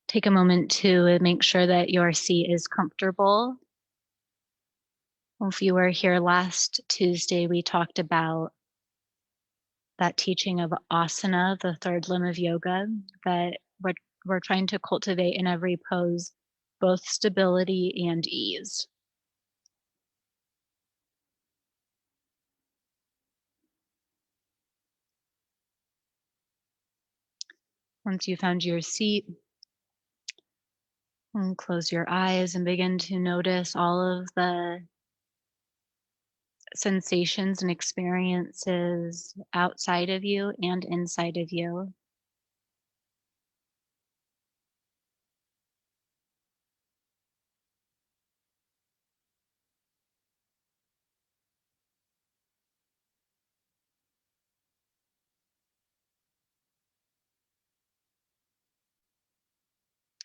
Take a moment to make sure that your seat is comfortable. If you were here last Tuesday, we talked about that teaching of asana, the third limb of yoga, that we're trying to cultivate in every pose, both stability and ease. Once you found your seat, close your eyes and begin to notice all of the sensations and experiences outside of you and inside of you.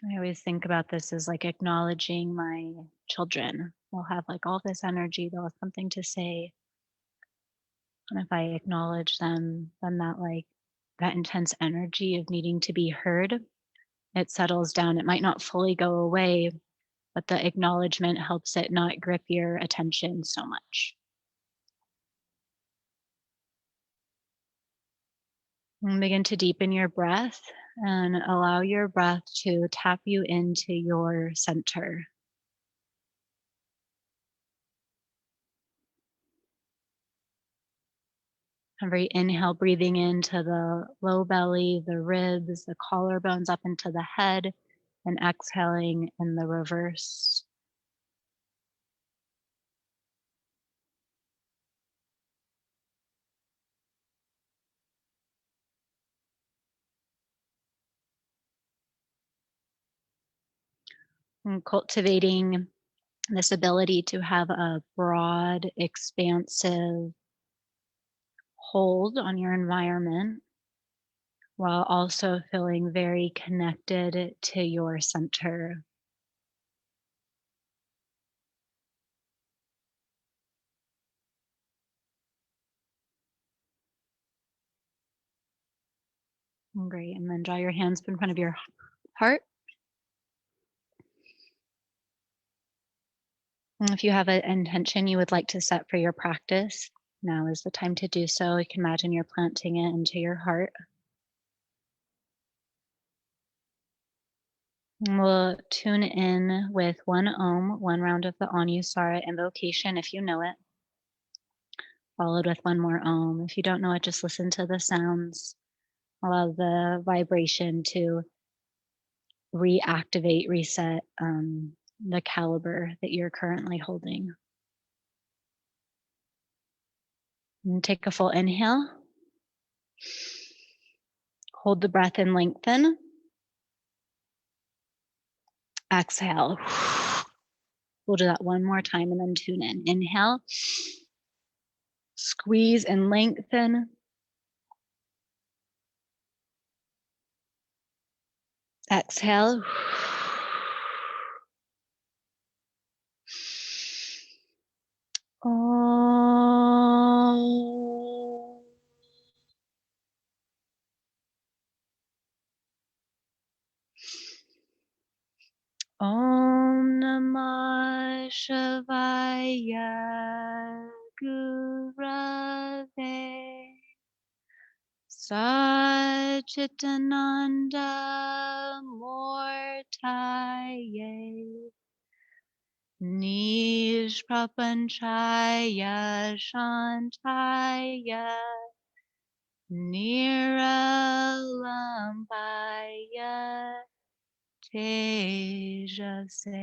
I always think about this as like acknowledging my children. They'll have like all this energy, they'll have something to say. And if I acknowledge them, then that intense energy of needing to be heard, it settles down. It might not fully go away, but the acknowledgement helps it not grip your attention so much. And begin to deepen your breath and allow your breath to tap you into your center. Every inhale, breathing into the low belly, the ribs, the collarbones up into the head, and exhaling in the reverse. And cultivating this ability to have a broad, expansive hold on your environment while also feeling very connected to your center. Great. And then draw your hands in front of your heart. And if you have an intention you would like to set for your practice, now is the time to do so. You can imagine you're planting it into your heart. And we'll tune in with one Om, one round of the Anusara invocation if you know it, followed with one more Om. If you don't know it, just listen to the sounds. Allow the vibration to reactivate, reset the caliber that you're currently holding. And take a full inhale. Hold the breath and lengthen. Exhale. We'll do that one more time and then tune in. Inhale. Squeeze and lengthen. Exhale. Om. Om Namah Shivaya Gurave Satchitananda Mortaye Nishprapanchaya Shantaya Niralambaya Tejase.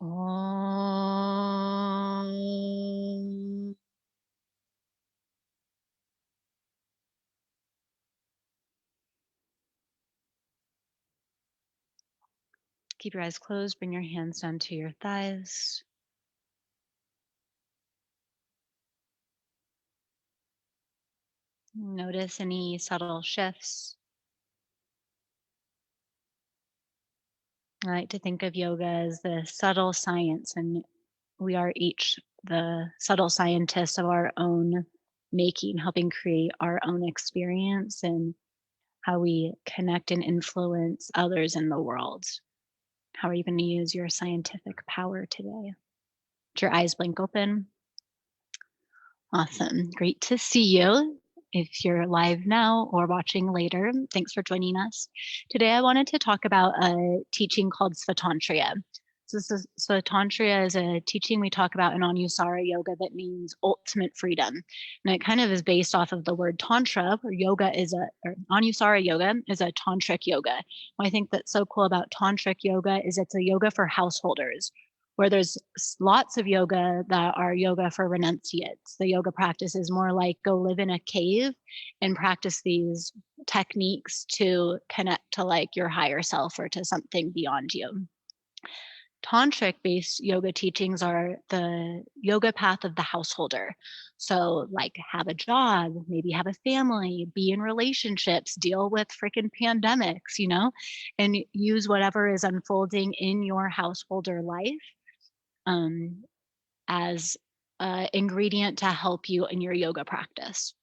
Om. Keep your eyes closed, bring your hands down to your thighs. Notice any subtle shifts. I like to think of yoga as the subtle science, and we are each the subtle scientists of our own making, helping create our own experience and how we connect and influence others in the world. How are you going to use your scientific power today? Did your eyes blink open? Awesome. Great to see you. If you're live now or watching later, thanks for joining us. Today, I wanted to talk about a teaching called Svatantria. Svatantria is a teaching we talk about in Anusara Yoga that means ultimate freedom. And it kind of is based off of the word Tantra, or Anusara Yoga is a tantric yoga. What I think that's so cool about tantric yoga is it's a yoga for householders, where there's lots of yoga that are yoga for renunciates. The yoga practice is more like go live in a cave and practice these techniques to connect to like your higher self or to something beyond you. Tantric-based yoga teachings are the yoga path of the householder. So like have a job, maybe have a family, be in relationships, deal with freaking pandemics, and use whatever is unfolding in your householder life as an ingredient to help you in your yoga practice.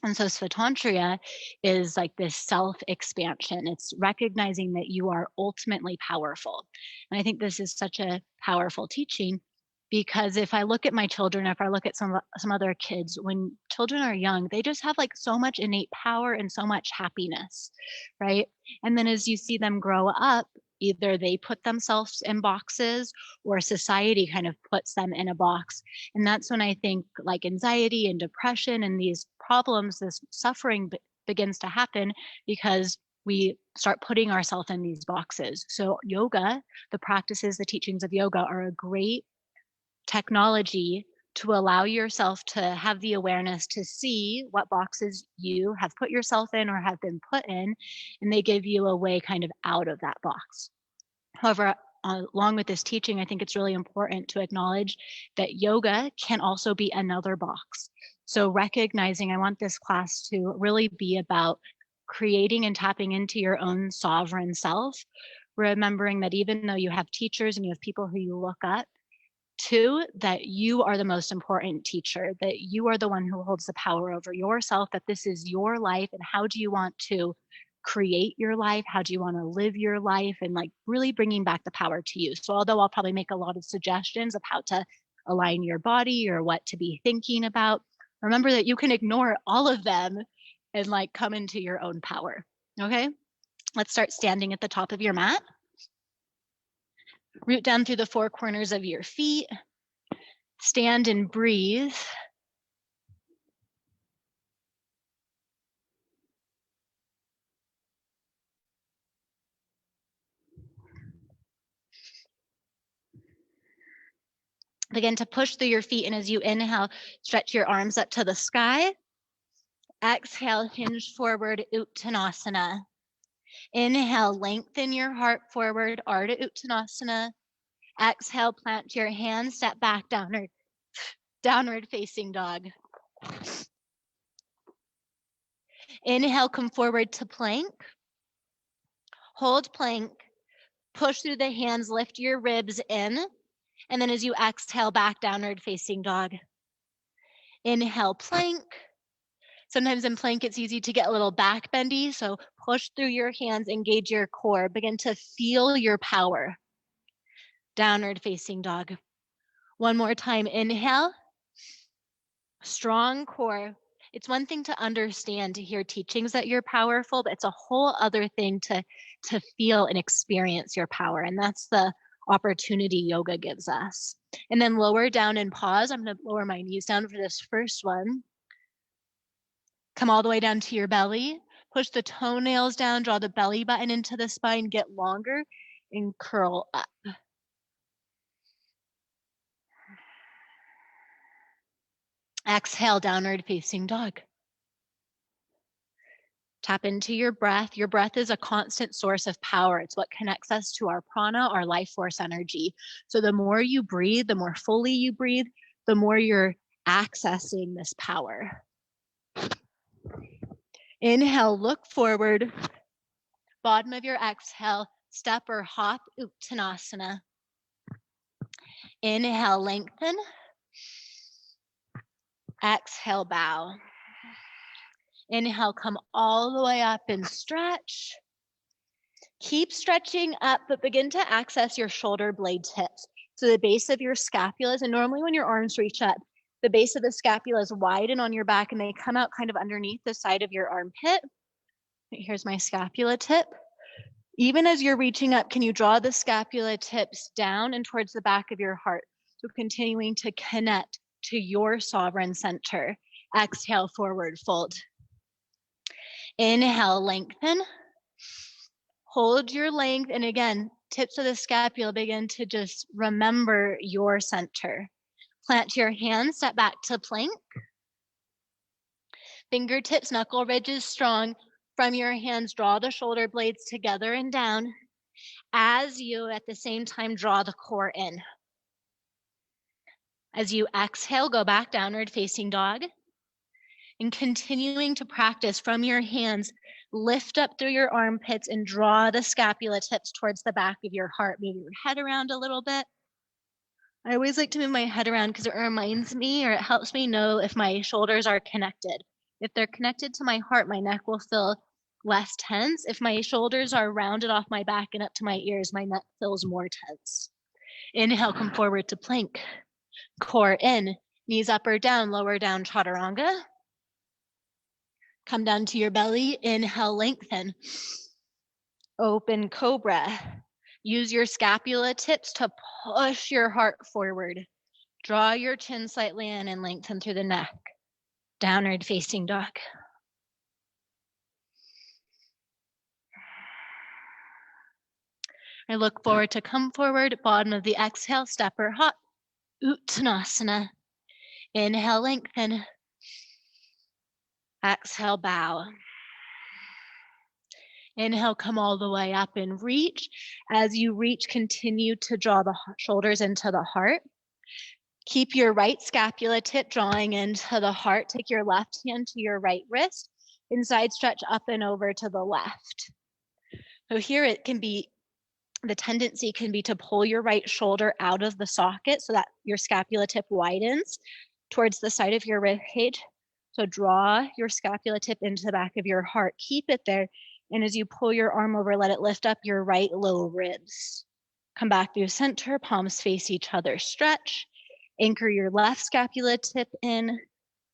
And so Svatantria is like this self-expansion. It's recognizing that you are ultimately powerful. And I think this is such a powerful teaching because if I look at my children, if I look at some other kids, when children are young, they just have like so much innate power and so much happiness, right? And then as you see them grow up, either they put themselves in boxes or society kind of puts them in a box. And that's when I think like anxiety and depression and these problems, this suffering begins to happen because we start putting ourselves in these boxes. So yoga, the practices, the teachings of yoga are a great technology to allow yourself to have the awareness to see what boxes you have put yourself in or have been put in, and they give you a way kind of out of that box. However, along with this teaching, I think it's really important to acknowledge that yoga can also be another box. So recognizing, I want this class to really be about creating and tapping into your own sovereign self, remembering that even though you have teachers and you have people who you look up to, that you are the most important teacher, that you are the one who holds the power over yourself, that this is your life, and how do you want to create your life? How do you want to live your life? And like really bringing back the power to you. So although I'll probably make a lot of suggestions of how to align your body or what to be thinking about, remember that you can ignore all of them and like come into your own power. Okay, let's start standing at the top of your mat. Root down through the four corners of your feet. Stand and breathe. Begin to push through your feet, and as you inhale, stretch your arms up to the sky. Exhale, hinge forward, Uttanasana. Inhale, lengthen your heart forward, Ardha Uttanasana. Exhale, plant your hands, step back, downward facing dog. Inhale, come forward to plank. Hold plank, push through the hands, lift your ribs in. And then as you exhale, back downward facing dog. Inhale, plank. Sometimes in plank, it's easy to get a little back bendy. So push through your hands, engage your core, begin to feel your power. Downward facing dog. One more time, inhale. Strong core. It's one thing to understand, to hear teachings that you're powerful, but it's a whole other thing to feel and experience your power. And that's the opportunity yoga gives us. And then lower down and pause. I'm going to lower my knees down for this first one. Come all the way down to your belly. Push the toenails down, draw the belly button into the spine, get longer, and curl up. Exhale, downward facing dog. Tap into your breath. Your breath is a constant source of power. It's what connects us to our prana, our life force energy. So the more you breathe, the more fully you breathe, the more you're accessing this power. Inhale, look forward. Bottom of your exhale, step or hop, Uttanasana. Inhale, lengthen. Exhale, bow. Inhale, come all the way up and stretch. Keep stretching up, but begin to access your shoulder blade tips. So the base of your scapulas, and normally when your arms reach up, the base of the scapulas widen on your back and they come out kind of underneath the side of your armpit. Here's my scapula tip. Even as you're reaching up, can you draw the scapula tips down and towards the back of your heart? So continuing to connect to your sovereign center. Exhale, forward fold. Inhale, lengthen. Hold your length, and again, tips of the scapula begin to just remember your center. Plant your hands, step back to plank. Fingertips, knuckle ridges strong. From your hands, draw the shoulder blades together and down as you at the same time draw the core in. As you exhale, go back downward facing dog. And continuing to practice from your hands, lift up through your armpits and draw the scapula tips towards the back of your heart. Move your head around a little bit. I always like to move my head around because it reminds me, or it helps me know if my shoulders are connected. If they're connected to my heart, my neck will feel less tense. If my shoulders are rounded off my back and up to my ears, my neck feels more tense. Inhale, come forward to plank. Core in, knees up or down, lower down, chaturanga. Come down to your belly, inhale, lengthen. Open cobra. Use your scapula tips to push your heart forward. Draw your chin slightly in and lengthen through the neck. Downward facing dog. I look forward to come forward, bottom of the exhale, step or hop. Uttanasana. Inhale, lengthen. Exhale, bow. Inhale, come all the way up and reach. As you reach, continue to draw the shoulders into the heart. Keep your right scapula tip drawing into the heart. Take your left hand to your right wrist and side stretch up and over to the left. So here it can be, the tendency can be to pull your right shoulder out of the socket so that your scapula tip widens towards the side of your rib cage. So draw your scapula tip into the back of your heart. Keep it there. And as you pull your arm over, let it lift up your right low ribs. Come back through center, palms face each other, stretch. Anchor your left scapula tip in.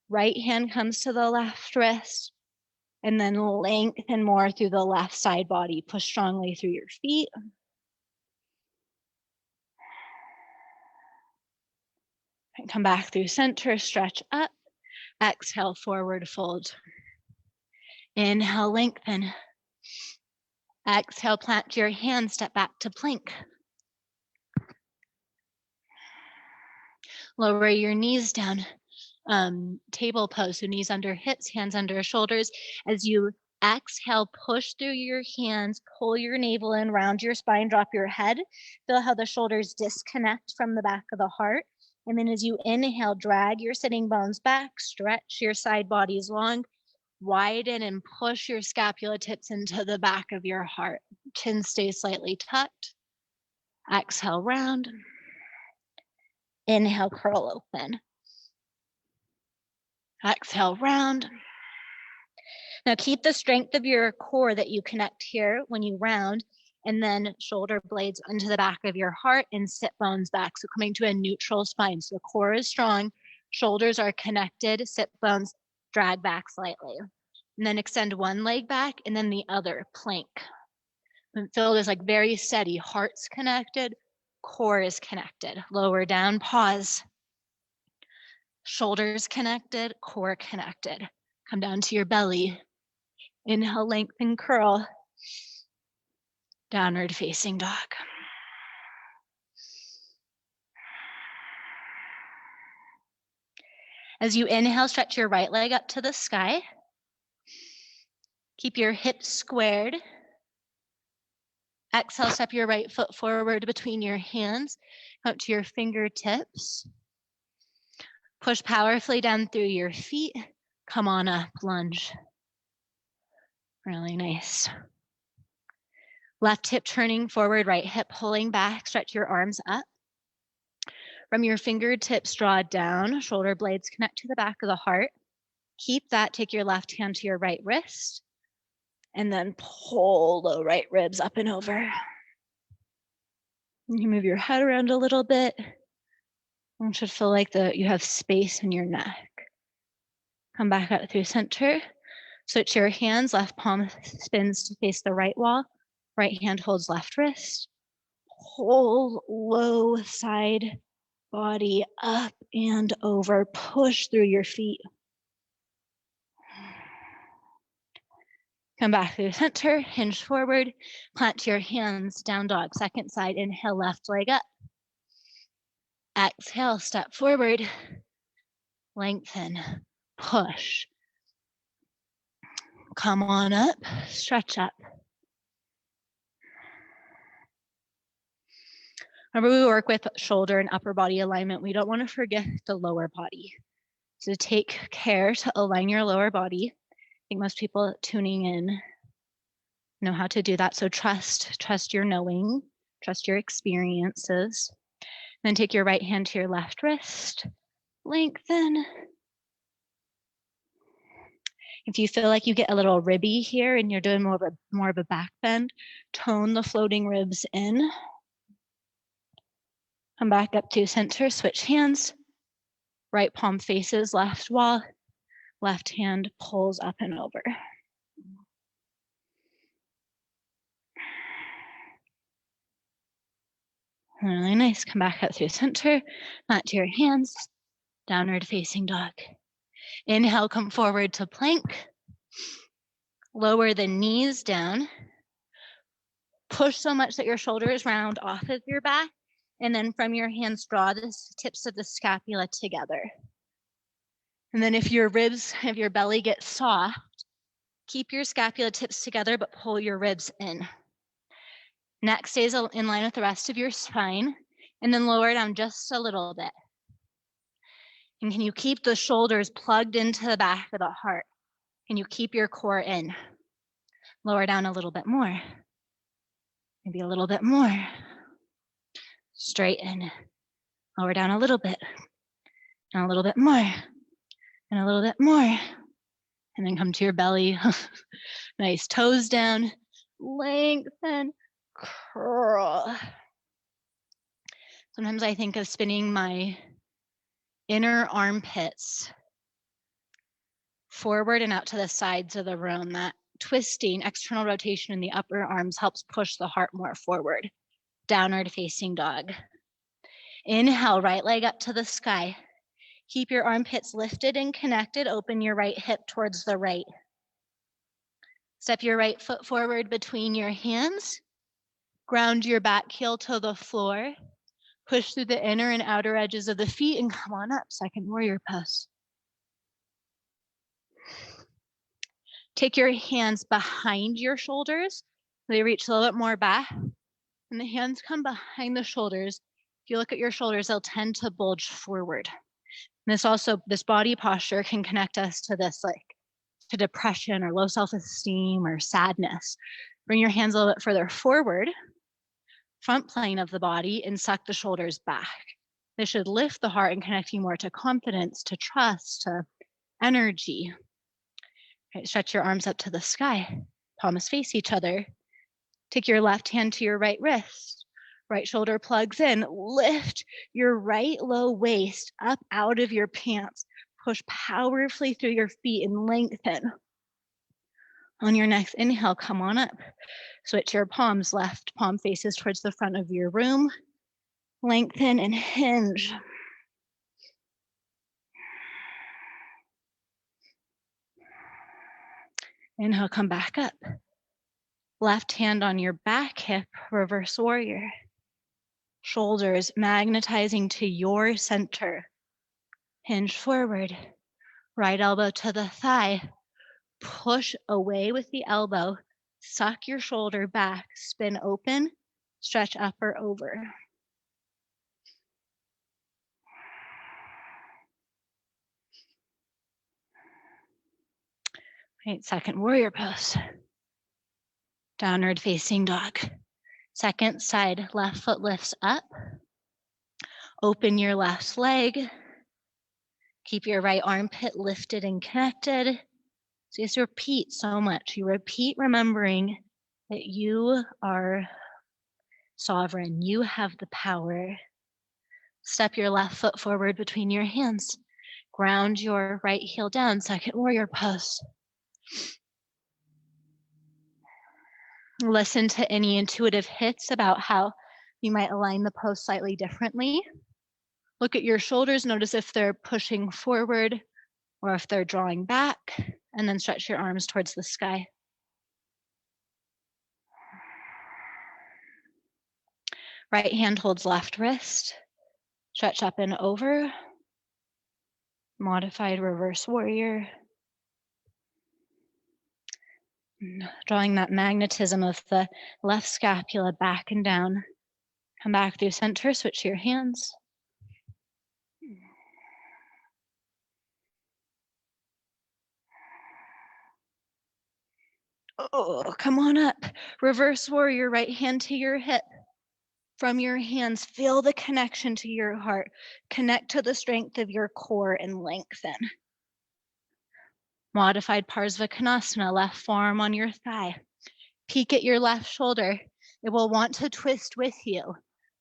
Right hand comes to the left wrist. And then lengthen more through the left side body. Push strongly through your feet. And come back through center, stretch up. Exhale, forward fold. Inhale, lengthen. Exhale, plant your hands, step back to plank. Lower your knees down, table pose, so knees under hips, hands under shoulders. As you exhale, push through your hands, pull your navel in, round your spine, drop your head. Feel how the shoulders disconnect from the back of the heart. And then as you inhale, drag your sitting bones back, stretch your side bodies long, widen and push your scapula tips into the back of your heart. Chin stays slightly tucked. Exhale, round. Inhale, curl open. Exhale, round. Now keep the strength of your core that you connect here when you round, and then shoulder blades into the back of your heart and sit bones back. So coming to a neutral spine. So the core is strong, shoulders are connected, sit bones drag back slightly. And then extend one leg back and then the other, plank. And feel this like very steady, heart's connected, core is connected. Lower down, pause. Shoulders connected, core connected. Come down to your belly. Inhale, lengthen, curl. Downward facing dog. As you inhale, stretch your right leg up to the sky. Keep your hips squared. Exhale, step your right foot forward between your hands, out to your fingertips. Push powerfully down through your feet. Come on up, lunge. Really nice. Left hip turning forward, right hip pulling back. Stretch your arms up. From your fingertips, draw down. Shoulder blades connect to the back of the heart. Keep that, take your left hand to your right wrist, and then pull the right ribs up and over. You move your head around a little bit. You should feel like you have space in your neck. Come back out through center. Switch your hands, left palm spins to face the right wall. Right hand holds left wrist. Pull low side body up and over. Push through your feet. Come back through center, hinge forward, plant your hands, down dog. Second side, inhale, left leg up. Exhale, step forward, lengthen, push. Come on up, stretch up. Remember, we work with shoulder and upper body alignment. We don't want to forget the lower body. So take care to align your lower body. I think most people tuning in know how to do that. So trust your knowing, trust your experiences. Then take your right hand to your left wrist, lengthen. If you feel like you get a little ribby here and you're doing more of a back bend, tone the floating ribs in. Come back up to center, switch hands. Right palm faces left wall, left hand pulls up and over. Really nice. Come back up through center, mat to your hands, downward facing dog. Inhale, come forward to plank. Lower the knees down. Push so much that your shoulders round off of your back. And then from your hands, draw the tips of the scapula together. And then if your belly gets soft, keep your scapula tips together, but pull your ribs in. Neck stays in line with the rest of your spine, and then lower down just a little bit. And can you keep the shoulders plugged into the back of the heart? Can you keep your core in? Lower down a little bit more. Maybe a little bit more. Straighten. Lower down a little bit. And a little bit more. And a little bit more. And then come to your belly. Nice. Toes down. Lengthen. Curl. Sometimes I think of spinning my inner armpits forward and out to the sides of the room. That twisting, external rotation in the upper arms helps push the heart more forward. Downward facing dog. Inhale, right leg up to the sky. Keep your armpits lifted and connected. Open your right hip towards the right. Step your right foot forward between your hands. Ground your back heel to the floor. Push through the inner and outer edges of the feet and come on up, second warrior pose. Take your hands behind your shoulders. They reach a little bit more back. And the hands come behind the shoulders. If you look at your shoulders, they'll tend to bulge forward. And this body posture can connect us to this, to depression or low self-esteem or sadness. Bring your hands a little bit further forward, front plane of the body, and suck the shoulders back. This should lift the heart and connect you more to confidence, to trust, to energy. Right, stretch your arms up to the sky. Palms face each other. Take your left hand to your right wrist. Right shoulder plugs in. Lift your right low waist up out of your pants. Push powerfully through your feet and lengthen. On your next inhale, come on up. Switch your palms. Left palm faces towards the front of your room. Lengthen and hinge. Inhale, come back up. Left hand on your back hip, reverse warrior. Shoulders magnetizing to your center. Hinge forward. Right elbow to the thigh. Push away with the elbow. Suck your shoulder back. Spin open. Stretch up or over. Right, second warrior pose. Downward facing dog. Second side, left foot lifts up. Open your left leg. Keep your right armpit lifted and connected. So just repeat so much. You repeat remembering that you are sovereign. You have the power. Step your left foot forward between your hands. Ground your right heel down, second warrior pose. Listen to any intuitive hits about how you might align the pose slightly differently. Look at your shoulders, notice if they're pushing forward or if they're drawing back, and then stretch your arms towards the sky. Right hand holds left wrist, stretch up and over, modified reverse warrior. Drawing that magnetism of the left scapula back and down. Come back through center, switch your hands. Oh, come on up. Reverse warrior, right hand to your hip. From your hands, feel the connection to your heart. Connect to the strength of your core and lengthen. Modified Parsvakonasana, left forearm on your thigh. Peek at your left shoulder. It will want to twist with you.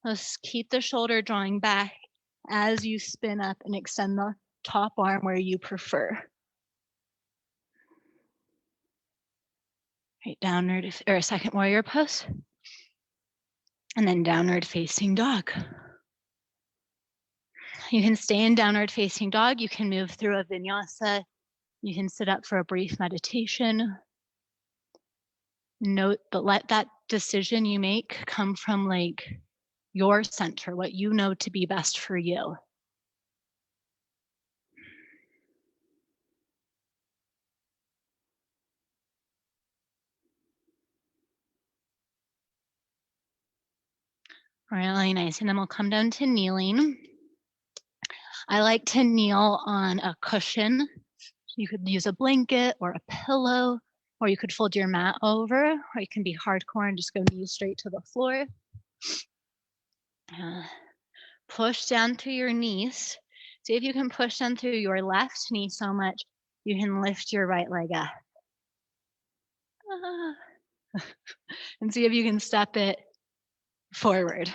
Let's keep the shoulder drawing back as you spin up and extend the top arm where you prefer. Right, downward or second warrior pose. And then downward facing dog. You can stay in downward facing dog. You can move through a vinyasa. You can sit up for a brief meditation. Note, but let that decision you make come from like your center, what you know to be best for you. Really nice. And then we'll come down to kneeling. I like to kneel on a cushion. You could use a blanket or a pillow, or you could fold your mat over, or you can be hardcore and just go knees straight to the floor. Push down through your knees. See if you can push down through your left knee so much you can lift your right leg up. And see if you can step it forward.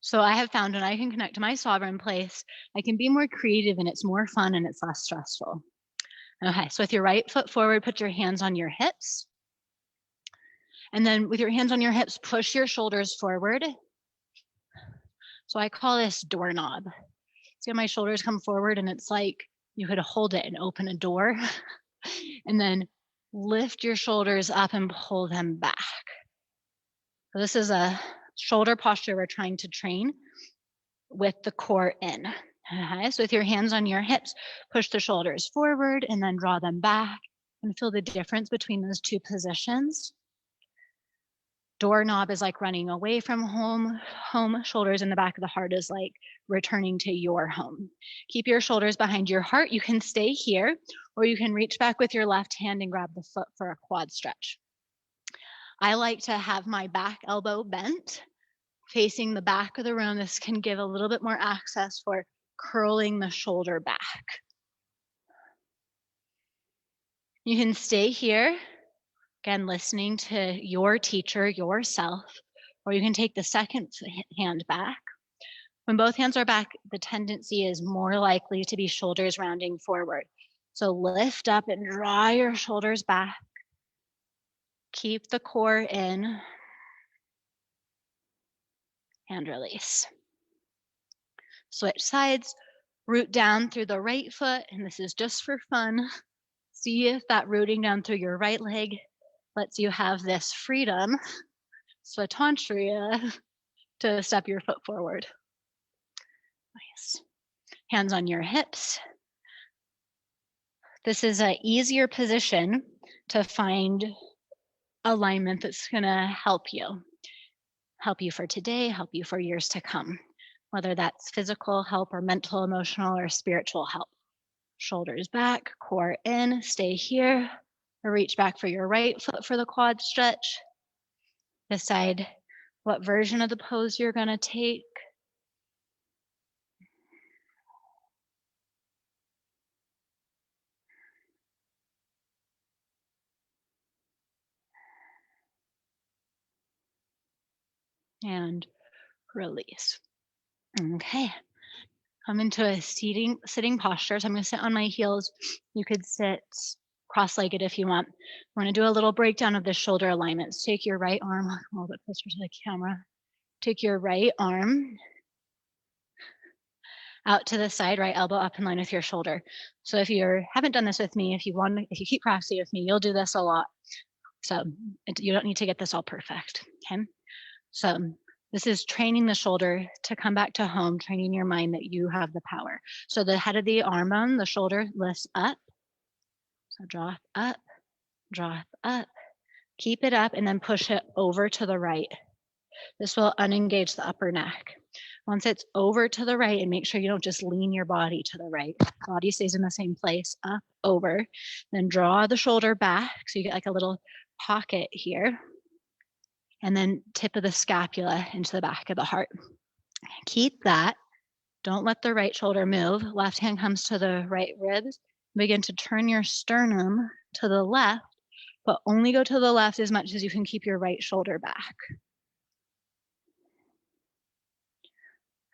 So I have found when I can connect to my sovereign place, I can be more creative and it's more fun and it's less stressful. Okay, so with your right foot forward, put your hands on your hips. And then with your hands on your hips, push your shoulders forward. So I call this doorknob. See how my shoulders come forward and it's like you could hold it and open a door. And then lift your shoulders up and pull them back. So this is a shoulder posture we're trying to train with the core in. Okay, so with your hands on your hips, push the shoulders forward and then draw them back and feel the difference between those two positions. Doorknob is like running away from home. Shoulders in the back of the heart is like returning to your home. Keep your shoulders behind your heart. You can stay here, or you can reach back with your left hand and grab the foot for a quad stretch. I like to have my back elbow bent, facing the back of the room. This can give a little bit more access for curling the shoulder back. You can stay here, again, listening to your teacher, yourself, or you can take the second hand back. When both hands are back, the tendency is more likely to be shoulders rounding forward. So lift up and draw your shoulders back. Keep the core in and release. Switch sides, root down through the right foot, and this is just for fun. See if that rooting down through your right leg lets you have this freedom, swatantriya, to step your foot forward. Nice. Hands on your hips. This is an easier position to find alignment that's gonna help you for today, help you for years to come, whether that's physical help or mental, emotional, or spiritual help. Shoulders back, core in, stay here, or reach back for your right foot for the quad stretch. Decide what version of the pose you're gonna take. and release. Okay. Come into a sitting posture. So I'm going to sit on my heels. You could sit cross-legged if you want. We're going to do a little breakdown of the shoulder alignments. Take your right arm a little bit closer to the camera. Take your right arm out to the side, right elbow up in line with your shoulder. So if you haven't done this with me, if you keep practicing with me, you'll do this a lot. So you don't need to get this all perfect, okay? So this is training the shoulder to come back to home, training your mind that you have the power. So the head of the arm bone, the shoulder lifts up. So draw up, draw up, keep it up, and then push it over to the right. This will unengage the upper neck. Once it's over to the right, and make sure you don't just lean your body to the right. Body stays in the same place, up, over. Then draw the shoulder back, so you get like a little pocket here. And then tip of the scapula into the back of the heart. Keep that. Don't let the right shoulder move. Left hand comes to the right ribs. Begin to turn your sternum to the left, but only go to the left as much as you can keep your right shoulder back.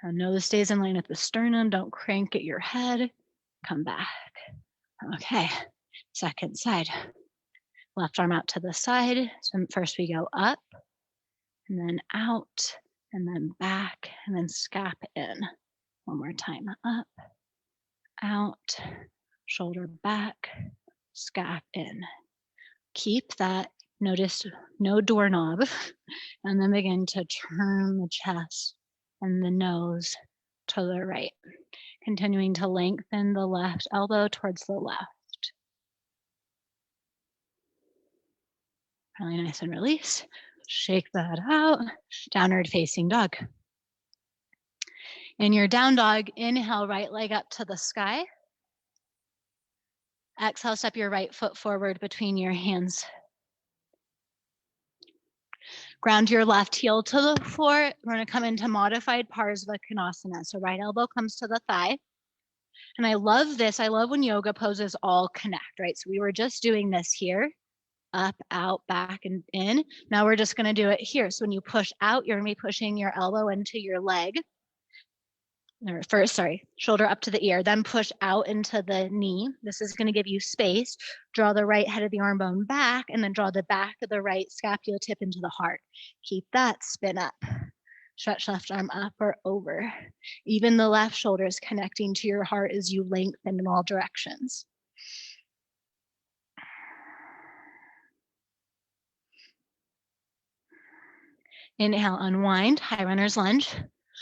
Now nose stays in line with the sternum. Don't crank at your head. Come back. Okay, second side. Left arm out to the side. So first we go up, and then out, and then back, and then scap in. One more time. Up, out, shoulder back, scap in. Keep that. Notice no doorknob. And then begin to turn the chest and the nose to the right. Continuing to lengthen the left elbow towards the left. Really nice and release. Shake that out. Downward facing dog. In your down dog, inhale, right leg up to the sky. Exhale, step your right foot forward between your hands. Ground your left heel to the floor. We're going to come into modified Parsvakonasana. So right elbow comes to the thigh. And I love this. I love when yoga poses all connect, right? So we were just doing this here. Up, out, back, and in. Now we're just going to do it here. So when you push out, you're going to be pushing your elbow into your leg. Or first, shoulder up to the ear, then push out into the knee. This is going to give you space. Draw the right head of the arm bone back, and then draw the back of the right scapula tip into the heart. Keep that, spin up. Stretch left arm up or over. Even the left shoulder is connecting to your heart as you lengthen in all directions. Inhale, unwind, high runner's lunge.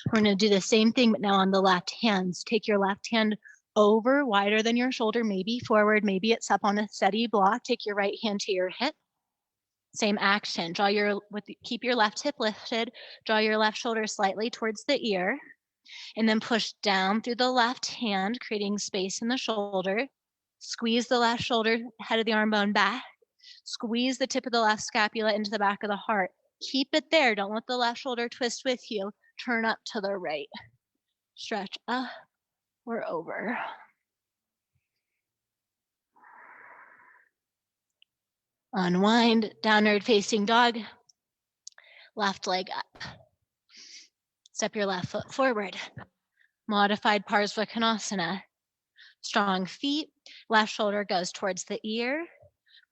We're going to do the same thing, but now on the left hands. Take your left hand over, wider than your shoulder, maybe forward, maybe it's up on a steady block. Take your right hand to your hip. Same action. Keep your left hip lifted. Draw your left shoulder slightly towards the ear, and then push down through the left hand, creating space in the shoulder. Squeeze the left shoulder, head of the arm bone back. Squeeze the tip of the left scapula into the back of the heart. Keep it there. Don't let the left shoulder twist with you. Turn up to the right. Stretch up or over. Unwind, downward facing dog. Left leg up. Step your left foot forward. Modified Parsvakonasana. Strong feet. Left shoulder goes towards the ear.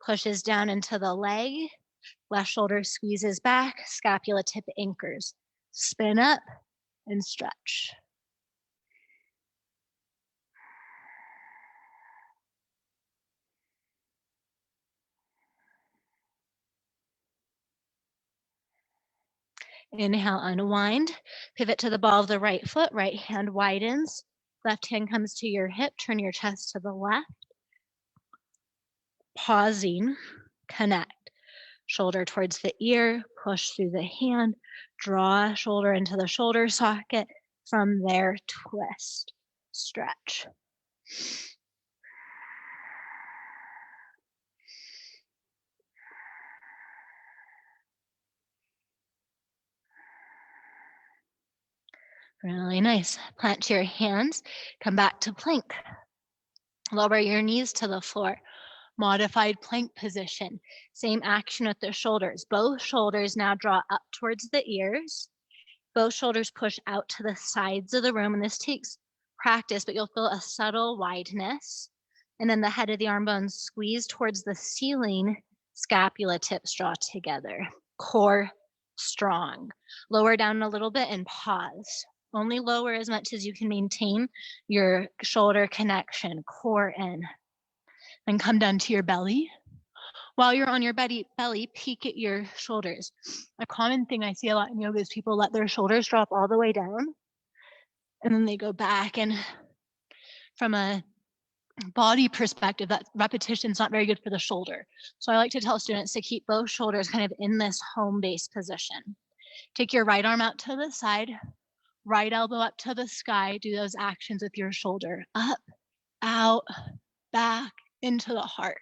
Pushes down into the leg. Left shoulder squeezes back. Scapula tip anchors. Spin up and stretch. Inhale, unwind. Pivot to the ball of the right foot. Right hand widens. Left hand comes to your hip. Turn your chest to the left. Pausing, connect. Shoulder towards the ear. Push through the hand. Draw shoulder into the shoulder socket. From there, twist, stretch. Really nice. Plant your hands. Come back to plank. Lower your knees to the floor. Modified plank position. Same action with the shoulders. Both shoulders now draw up towards the ears. Both shoulders push out to the sides of the room, and this takes practice, but you'll feel a subtle wideness. And then the head of the arm bones squeeze towards the ceiling, scapula tips draw together. Core strong. Lower down a little bit and pause. Only lower as much as you can maintain your shoulder connection, core in. Then come down to your belly. While you're on your belly, peek at your shoulders. A common thing I see a lot in yoga is people let their shoulders drop all the way down, and then they go back. And from a body perspective, that repetition is not very good for the shoulder. So I like to tell students to keep both shoulders kind of in this home base position. Take your right arm out to the side, right elbow up to the sky. Do those actions with your shoulder. Up, out, back, into the heart.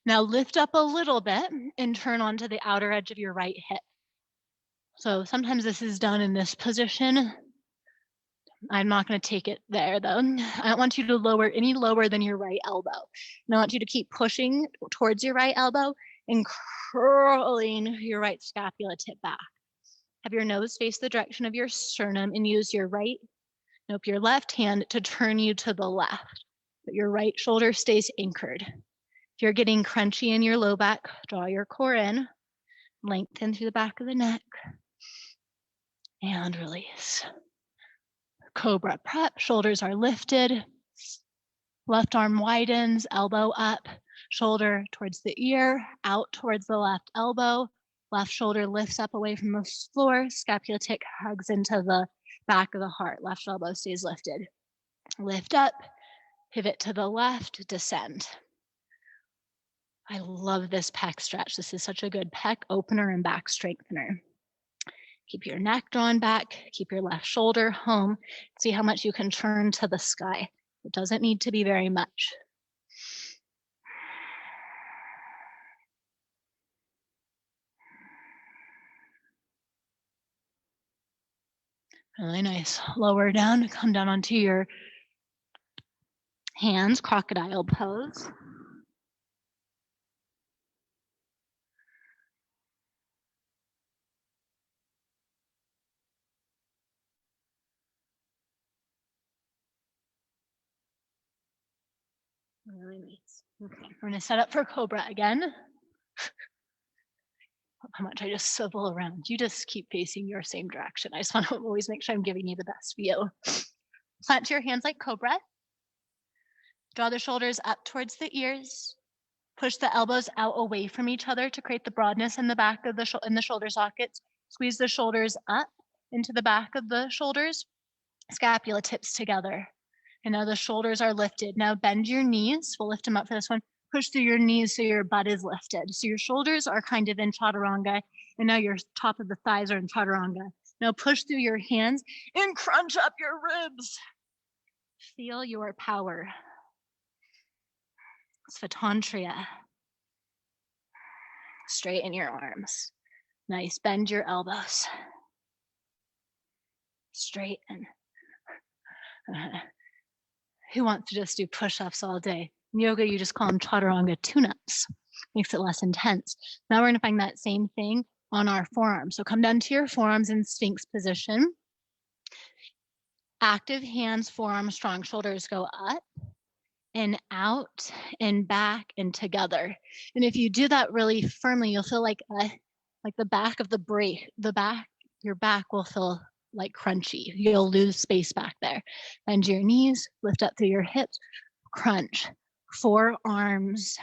Now lift up a little bit and turn onto the outer edge of your right hip. So sometimes this is done in this position. I'm not going to take it there though. I don't want you to lower any lower than your right elbow. And I want you to keep pushing towards your right elbow and curling your right scapula tip back. Have your nose face the direction of your sternum and use your your left hand to turn you to the left. But your right shoulder stays anchored. If you're getting crunchy in your low back, draw your core in, lengthen through the back of the neck, and release. Cobra prep, shoulders are lifted, left arm widens, elbow up, shoulder towards the ear, out towards the left elbow, left shoulder lifts up away from the floor, scapula tip hugs into the back of the heart, left elbow stays lifted. Lift up, pivot to the left, descend. I love this pec stretch. This is such a good pec opener and back strengthener. Keep your neck drawn back, keep your left shoulder home. See how much you can turn to the sky. It doesn't need to be very much. Really nice. Lower down, come down onto your hands, crocodile pose. Really nice. Okay, we're gonna set up for Cobra again. How much I just swivel around. You just keep facing your same direction. I just want to always make sure I'm giving you the best view. Plant your hands like Cobra. Draw the shoulders up towards the ears. Push the elbows out away from each other to create the broadness in the back of the shoulder sockets. Squeeze the shoulders up into the back of the shoulders. Scapula tips together. And now the shoulders are lifted. Now bend your knees. We'll lift them up for this one. Push through your knees so your butt is lifted. So your shoulders are kind of in chaturanga, and now your top of the thighs are in chaturanga. Now push through your hands and crunch up your ribs. Feel your power. Svatantria. Straighten your arms. Nice. Bend your elbows. Straighten. Who wants to just do push-ups all day? In yoga, you just call them chaturanga tune-ups. Makes it less intense. Now we're going to find that same thing on our forearms. So come down to your forearms in Sphinx position. Active hands, forearms strong, shoulders go up and out and back and together. And if you do that really firmly, you'll feel like the back of your back will feel like crunchy. You'll lose space back there. Bend your knees, lift up through your hips, crunch. Forearms,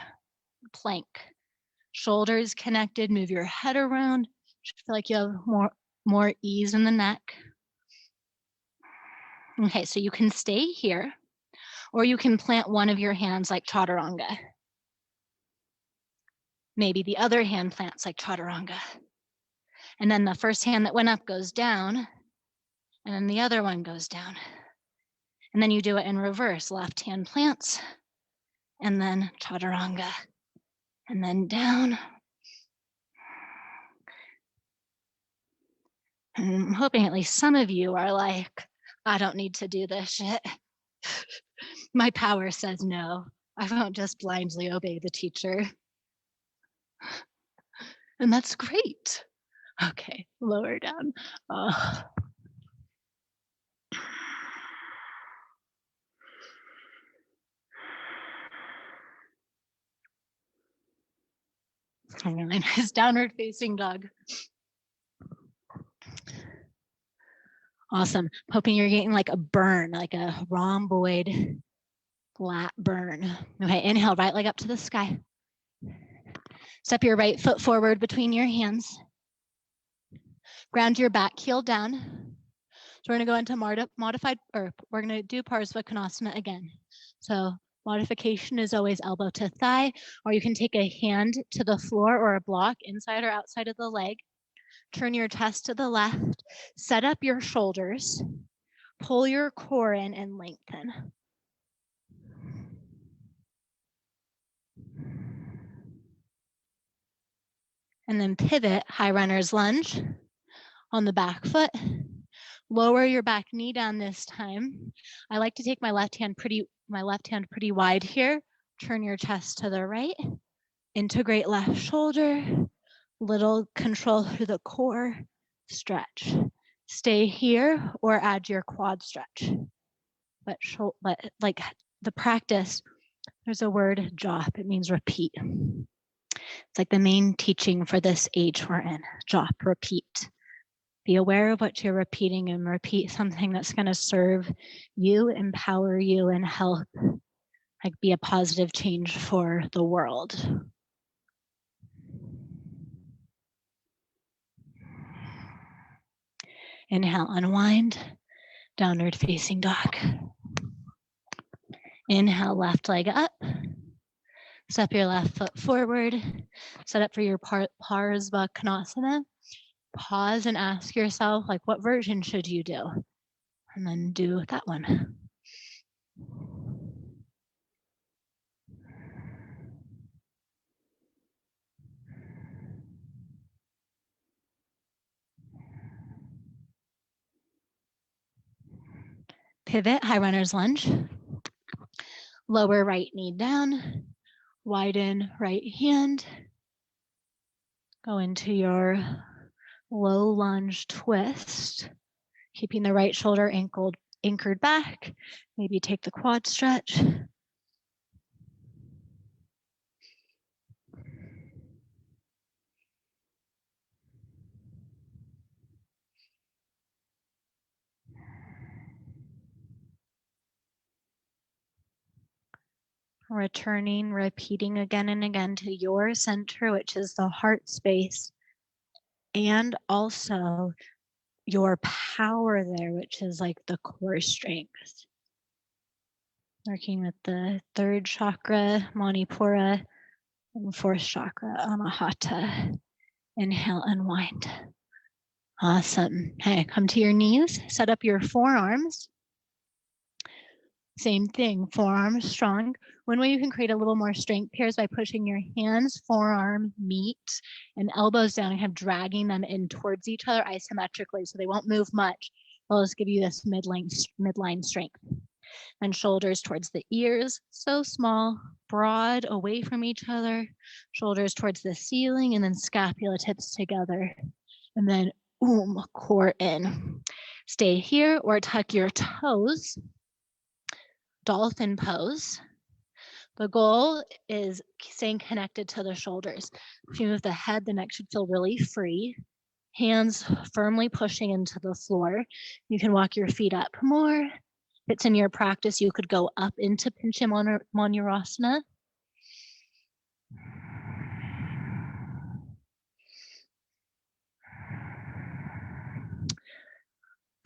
plank. Shoulders connected, move your head around. Feel like you have more ease in the neck. Okay, so you can stay here, or you can plant one of your hands like chaturanga. Maybe the other hand plants like chaturanga. And then the first hand that went up goes down, and then the other one goes down. And then you do it in reverse. Left hand plants, and then chaturanga, and then down. And I'm hoping at least some of you are like, I don't need to do this shit. My power says no. I won't just blindly obey the teacher. And that's great. Okay, lower down. Oh. Really nice downward facing dog. Awesome. Hoping you're getting like a burn, like a rhomboid flat burn. Okay, inhale, right leg up to the sky. Step your right foot forward between your hands. Ground your back heel down. So we're going to go into modified, or we're going to do Parsvakonasana again. So modification is always elbow to thigh, or you can take a hand to the floor or a block inside or outside of the leg. Turn your chest to the left. Set up your shoulders. Pull your core in and lengthen. And then pivot, high runner's lunge on the back foot. Lower your back knee down this time. I like to take my left hand pretty wide here. Turn your chest to the right. Integrate left shoulder. Little control through the core. Stretch. Stay here or add your quad stretch. But like the practice, there's a word, jop. It means repeat. It's like the main teaching for this age we're in. Jop, repeat. Be aware of what you're repeating and repeat something that's going to serve you, empower you, and help like be a positive change for the world. Inhale, unwind, downward facing dog. Inhale, left leg up. Step your left foot forward. Set up for your Parsvakonasana. Pause and ask yourself, like, what version should you do? And then do that one. Pivot, high runner's lunge. Lower right knee down. Widen right hand. Go into your low lunge twist. Keeping the right shoulder anchored back. Maybe take the quad stretch. Returning, repeating again and again to your center, which is the heart space, and also your power there, which is like the core strength. Working with the third chakra, Manipura, and fourth chakra, Anahata. Inhale, unwind. Awesome. Okay, come to your knees, set up your forearms. Same thing, forearms strong. One way you can create a little more strength here is by pushing your hands, forearm, meet, and elbows down and dragging them in towards each other isometrically so they won't move much. They'll just give you this midline strength. And shoulders towards the ears, so small, broad, away from each other. Shoulders towards the ceiling, and then scapula tips together. And then core in. Stay here or tuck your toes. Dolphin pose. The goal is staying connected to the shoulders. If you move the head, the neck should feel really free. Hands firmly pushing into the floor. You can walk your feet up more. If it's in your practice, you could go up into Pincha Manurasana.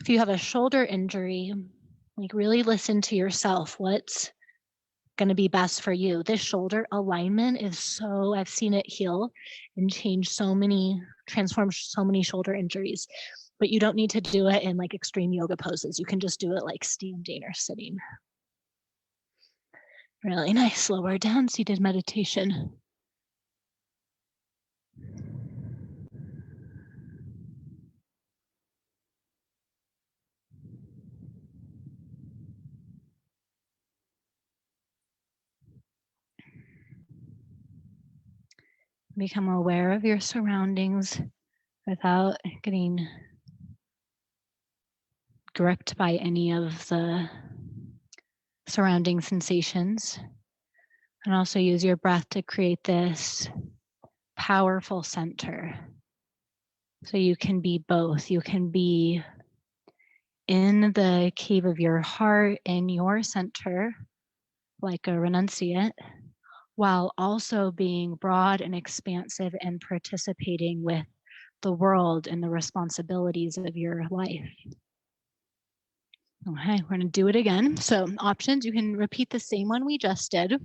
If you have a shoulder injury, like really listen to yourself. What's going to be best for you? This shoulder alignment is so, I've seen it heal and transform so many shoulder injuries, but you don't need to do it in like extreme yoga poses. You can just do it like standing or sitting. Really nice, lower down seated meditation. Become aware of your surroundings. without getting gripped by any of the surrounding sensations. And also use your breath to create this powerful center. So you can be both. You can be in the cave of your heart, in your center, like a renunciate, while also being broad and expansive and participating with the world and the responsibilities of your life. Okay, we're gonna do it again. So options, you can repeat the same one we just did,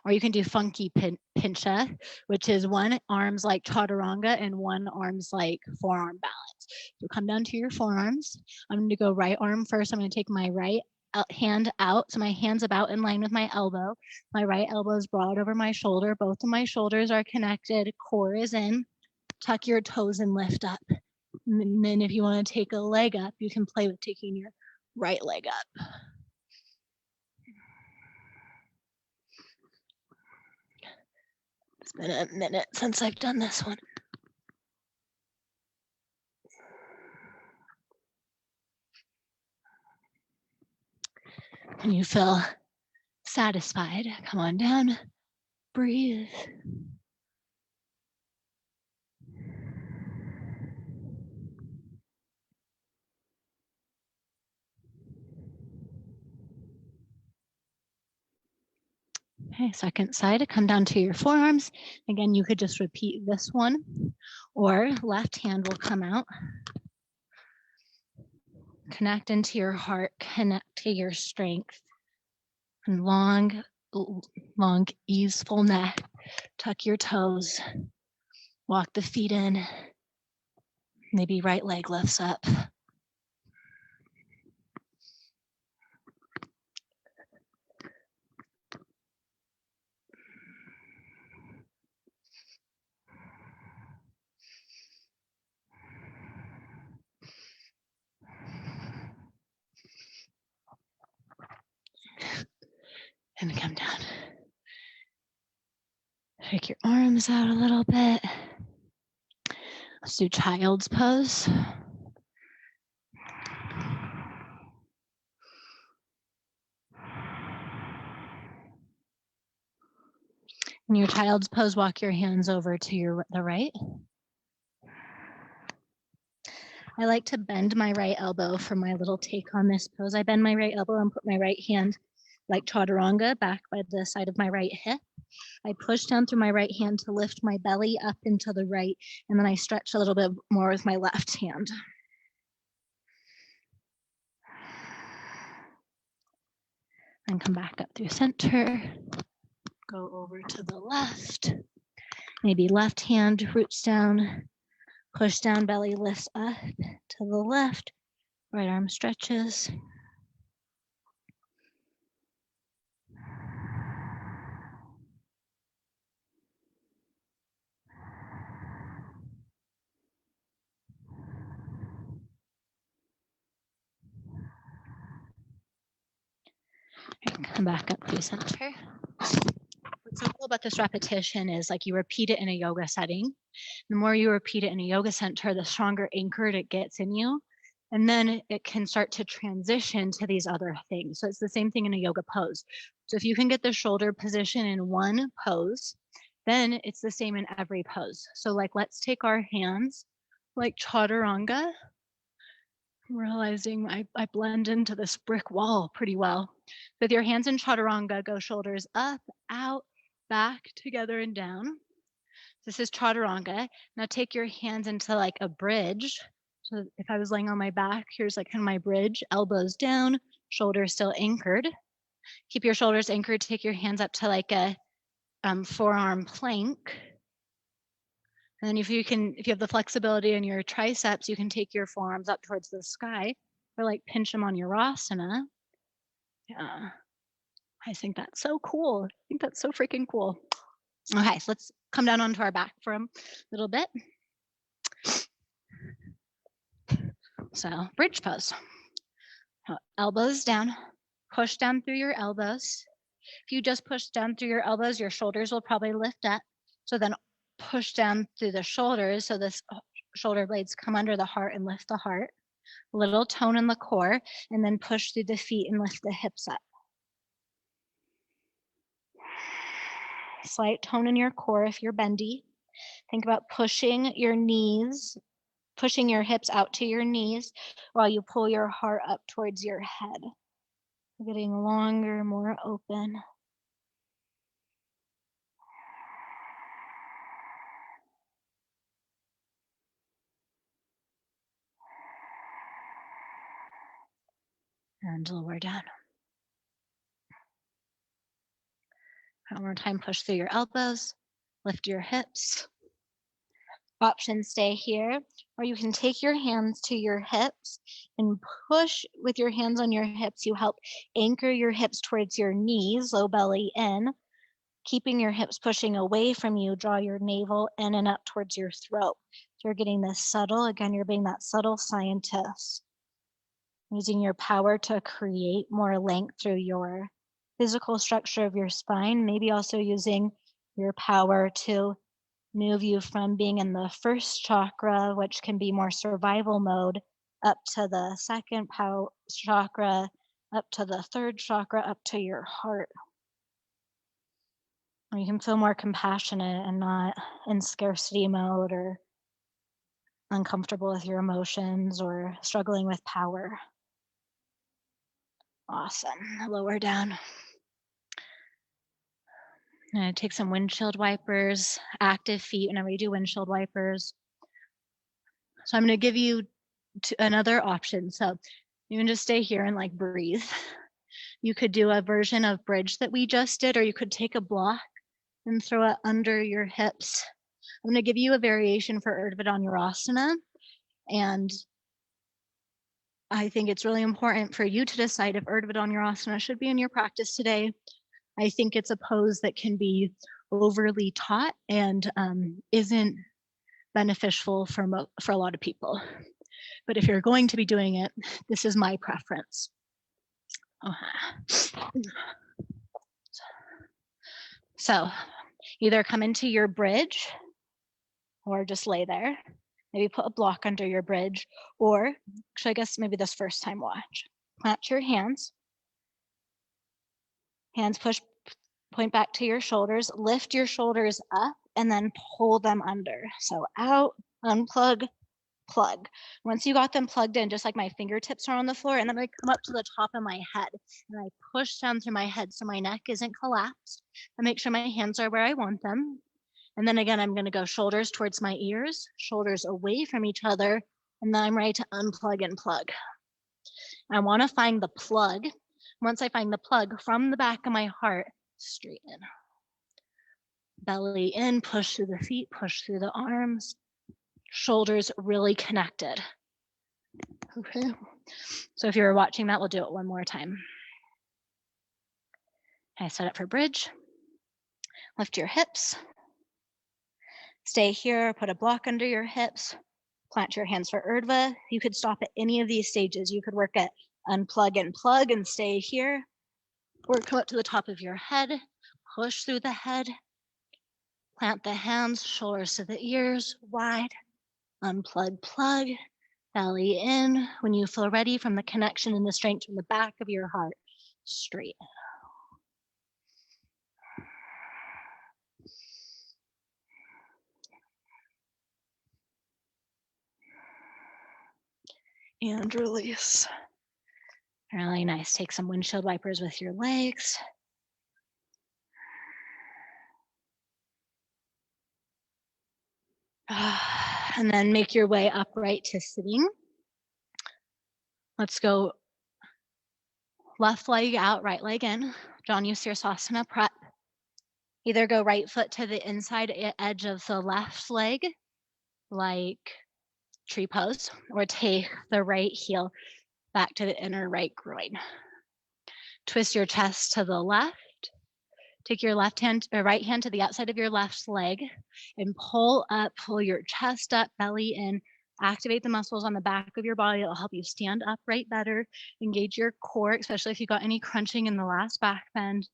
or you can do funky pincha, which is one arm's like chaturanga and one arm's like forearm balance. So come down to your forearms. I'm gonna go right arm first. I'm gonna take my right hand out. So my hand's about in line with my elbow. My right elbow is broad over my shoulder. Both of my shoulders are connected. Core is in. Tuck your toes and lift up. And then if you want to take a leg up, you can play with taking your right leg up. It's been a minute since I've done this one. When you feel satisfied, come on down, breathe. Okay, second side, come down to your forearms. Again, you could just repeat this one, or left hand will come out. Connect into your heart, connect to your strength. And long, easeful neck. Tuck your toes. Walk the feet in. Maybe right leg lifts up. And come down. Take your arms out a little bit. Let's do child's pose. In your child's pose, walk your hands over to the right. I like to bend my right elbow for my little take on this pose. I bend my right elbow and put my right hand like chaturanga back by the side of my right hip. I push down through my right hand to lift my belly up into the right, and then I stretch a little bit more with my left hand. And come back up through center. Go over to the left. Maybe left hand roots down, push down, belly lifts up to the left, right arm stretches. Come back up through center. What's so cool about this repetition is like you repeat it in a yoga setting. The more you repeat it in a yoga center, the stronger anchored it gets in you. And then it can start to transition to these other things. So it's the same thing in a yoga pose. So if you can get the shoulder position in one pose, then it's the same in every pose. So like, let's take our hands like chaturanga. Realizing I blend into this brick wall pretty well. With your hands in chaturanga, go shoulders up, out, back, together, and down. This is chaturanga. Now take your hands into like a bridge. So if I was laying on my back, here's like kind of my bridge, elbows down, shoulders still anchored. Keep your shoulders anchored. Take your hands up to like a forearm plank. And then if you have the flexibility in your triceps, you can take your forearms up towards the sky or like pinch them on your asana. Yeah, I think that's so cool. I think that's so freaking cool. Okay, so let's come down onto our back for a little bit. So bridge pose. Elbows down, push down through your elbows. If you just push down through your elbows, your shoulders will probably lift up. So then push down through the shoulders so this shoulder blades come under the heart and lift the heart. A little tone in the core, and then push through the feet and lift the hips up. Slight tone in your core if you're bendy. Think about pushing your knees, pushing your hips out to your knees while you pull your heart up towards your head. Getting longer, more open. And lower down. One more time, push through your elbows, lift your hips. Options stay here, or you can take your hands to your hips and push with your hands on your hips. You help anchor your hips towards your knees, low belly in, keeping your hips pushing away from you. Draw your navel in and up towards your throat. So you're getting this subtle, again, you're being that subtle scientist, using your power to create more length through your physical structure of your spine, maybe also using your power to move you from being in the first chakra, which can be more survival mode, up to the second chakra, up to the third chakra, up to your heart. Or you can feel more compassionate and not in scarcity mode or uncomfortable with your emotions or struggling with power. Awesome. Lower down. I'm going to take some windshield wipers, active feet whenever you do windshield wipers. So I'm going to give you another option. So you can just stay here and like breathe. You could do a version of bridge that we just did, or you could take a block and throw it under your hips. I'm going to give you a variation for Urdhva Dhanurasana, and I think it's really important for you to decide if Urdhva Dhanurasana should be in your practice today. I think it's a pose that can be overly taught and isn't beneficial for a lot of people. But if you're going to be doing it, this is my preference. So either come into your bridge or just lay there. Maybe put a block under your bridge, or actually I guess maybe this first time watch. Plant your hands. Hands point back to your shoulders. Lift your shoulders up and then pull them under. So out, unplug, plug. Once you got them plugged in, just like my fingertips are on the floor, and then I come up to the top of my head and I push down through my head so my neck isn't collapsed. I make sure my hands are where I want them. And then again, I'm going to go shoulders towards my ears, shoulders away from each other, and then I'm ready to unplug and plug. I want to find the plug. Once I find the plug, from the back of my heart, straighten. Belly in, push through the feet, push through the arms. Shoulders really connected. Okay. So if you're watching that, we'll do it one more time. Okay, set up for bridge. Lift your hips. Stay here, put a block under your hips. Plant your hands for Urdhva. You could stop at any of these stages. You could work at unplug and plug and stay here. Or come up to the top of your head, push through the head. Plant the hands, shoulders to the ears, wide. Unplug, plug, belly in. When you feel ready, from the connection and the strength from the back of your heart, straight. And release. Really nice. Take some windshield wipers with your legs. And then make your way upright to sitting. Let's go left leg out, right leg in. Janu Sirsasana prep. Either go right foot to the inside edge of the left leg, like tree pose, or take the right heel back to the inner right groin. Twist your chest to the left. Take your left hand or right hand to the outside of your left leg and pull up, pull your chest up, belly in. Activate the muscles on the back of your body. It'll help you stand upright better. Engage your core, especially if you got any crunching in the last back bend.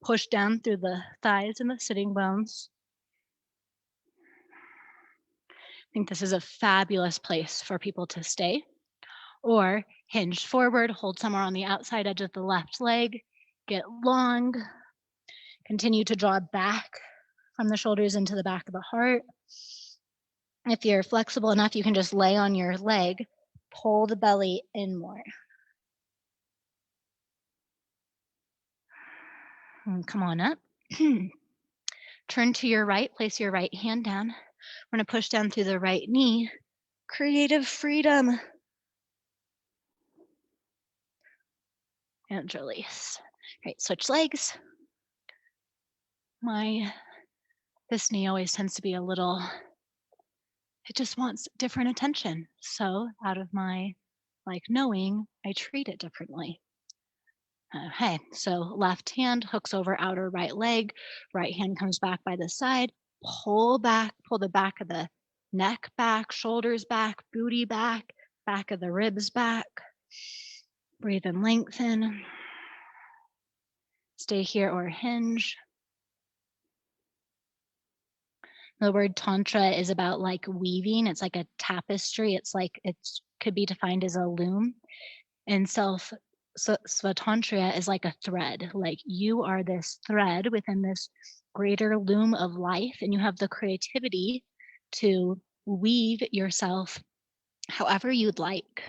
Push down through the thighs and the sitting bones. think this is a fabulous place for people to stay. Or hinge forward, hold somewhere on the outside edge of the left leg, get long, continue to draw back from the shoulders into the back of the heart. If you're flexible enough, you can just lay on your leg, pull the belly in more. And come on up. Turn to your right, place your right hand down. We're going to push down through the right knee. Creative freedom. And release. Great, switch legs. This knee always tends to be a little, it just wants different attention. So out of my knowing, I treat it differently. Okay, so left hand hooks over outer right leg, right hand comes back by the side, pull back, pull the back of the neck back, shoulders back, booty back, back of the ribs back. Breathe and lengthen. Stay here or hinge. The word tantra is about weaving. It's like a tapestry. It's it could be defined as a loom. And Svatantra is like a thread. You are this thread within this greater loom of life, and you have the creativity to weave yourself however you'd like.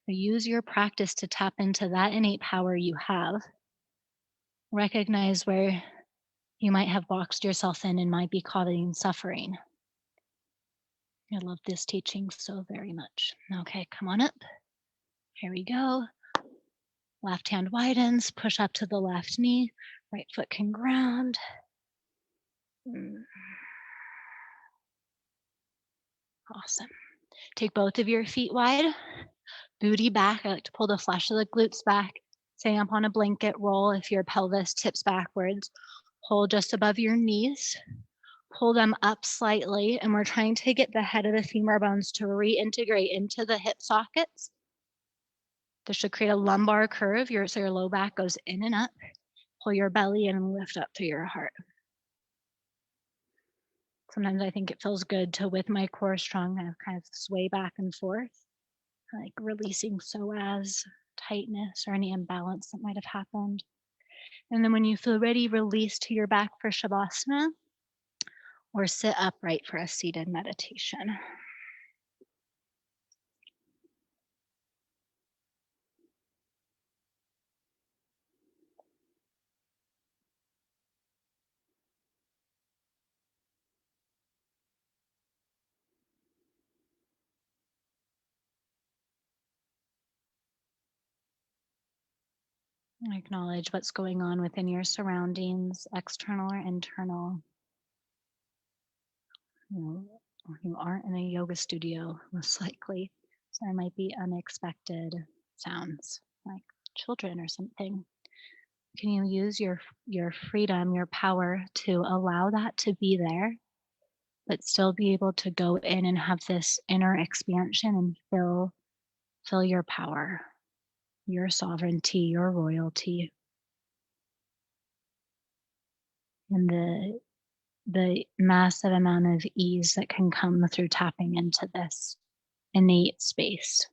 Use your practice to tap into that innate power you have. Recognize where you might have boxed yourself in and might be causing suffering. I love this teaching so very much. Okay, come on up. Here we go. Left hand widens, push up to the left knee. Right foot can ground. Awesome. Take both of your feet wide. Booty back. I like to pull the flesh of the glutes back. Staying up on a blanket roll if your pelvis tips backwards. Hold just above your knees. Pull them up slightly, and we're trying to get the head of the femur bones to reintegrate into the hip sockets. This should create a lumbar curve, so your low back goes in and up. Pull your belly in and lift up through your heart. Sometimes I think it feels good to, with my core strong, kind of sway back and forth, releasing psoas, tightness, or any imbalance that might have happened. And then when you feel ready, release to your back for Shavasana, or sit upright for a seated meditation. Acknowledge what's going on within your surroundings, external or internal. You aren't in a yoga studio, most likely, so there might be unexpected sounds, like children or something. Can you use your freedom, your power to allow that to be there, but still be able to go in and have this inner expansion and feel your power, your sovereignty, your royalty, and the massive amount of ease that can come through tapping into this innate space.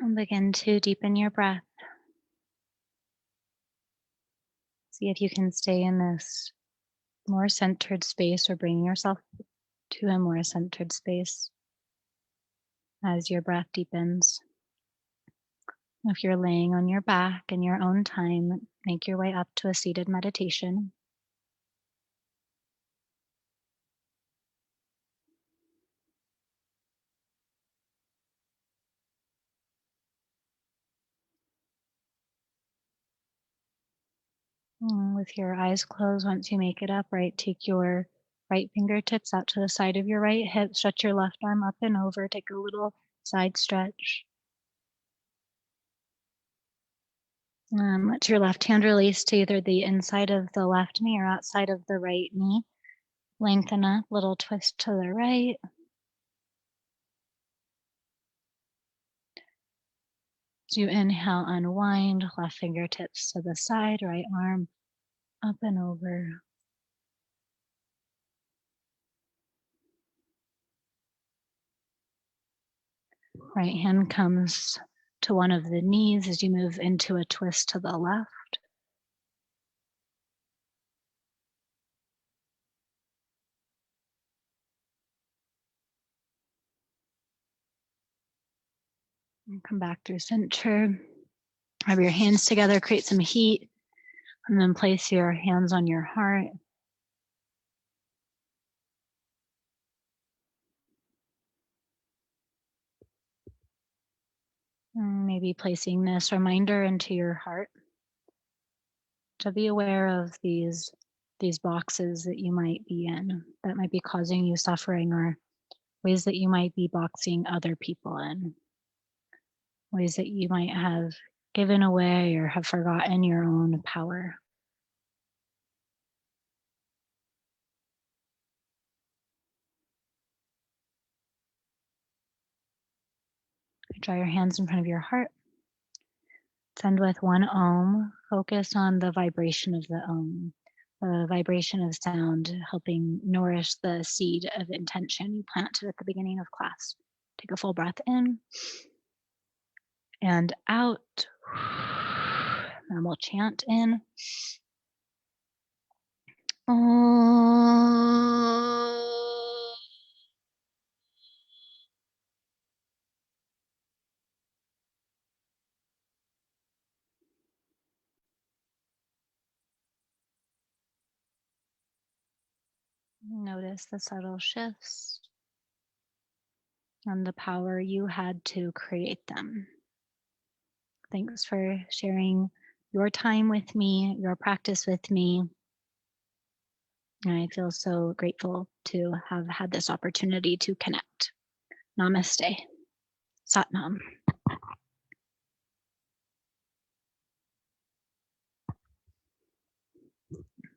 And begin to deepen your breath. See if you can stay in this more centered space or bring yourself to a more centered space as your breath deepens. If you're laying on your back in your own time, make your way up to a seated meditation. With your eyes closed, once you make it up, right, take your right fingertips out to the side of your right hip, stretch your left arm up and over, take a little side stretch. Let your left hand release to either the inside of the left knee or outside of the right knee. Lengthen up, little twist to the right. As you inhale, unwind, left fingertips to the side, right arm up and over. Right hand comes to one of the knees as you move into a twist to the left. And come back through center. Have your hands together, create some heat, and then place your hands on your heart. Maybe placing this reminder into your heart to be aware of these boxes that you might be in that might be causing you suffering, or ways that you might be boxing other people in, ways that you might have given away or have forgotten your own power. Draw your hands in front of your heart. Send with one Om. Focus on the vibration of the Om, the vibration of sound, helping nourish the seed of intention you planted at the beginning of class. Take a full breath in and out. And we'll chant in. Notice the subtle shifts and the power you had to create them. Thanks for sharing your time with me, your practice with me. I feel so grateful to have had this opportunity to connect. Namaste. Satnam.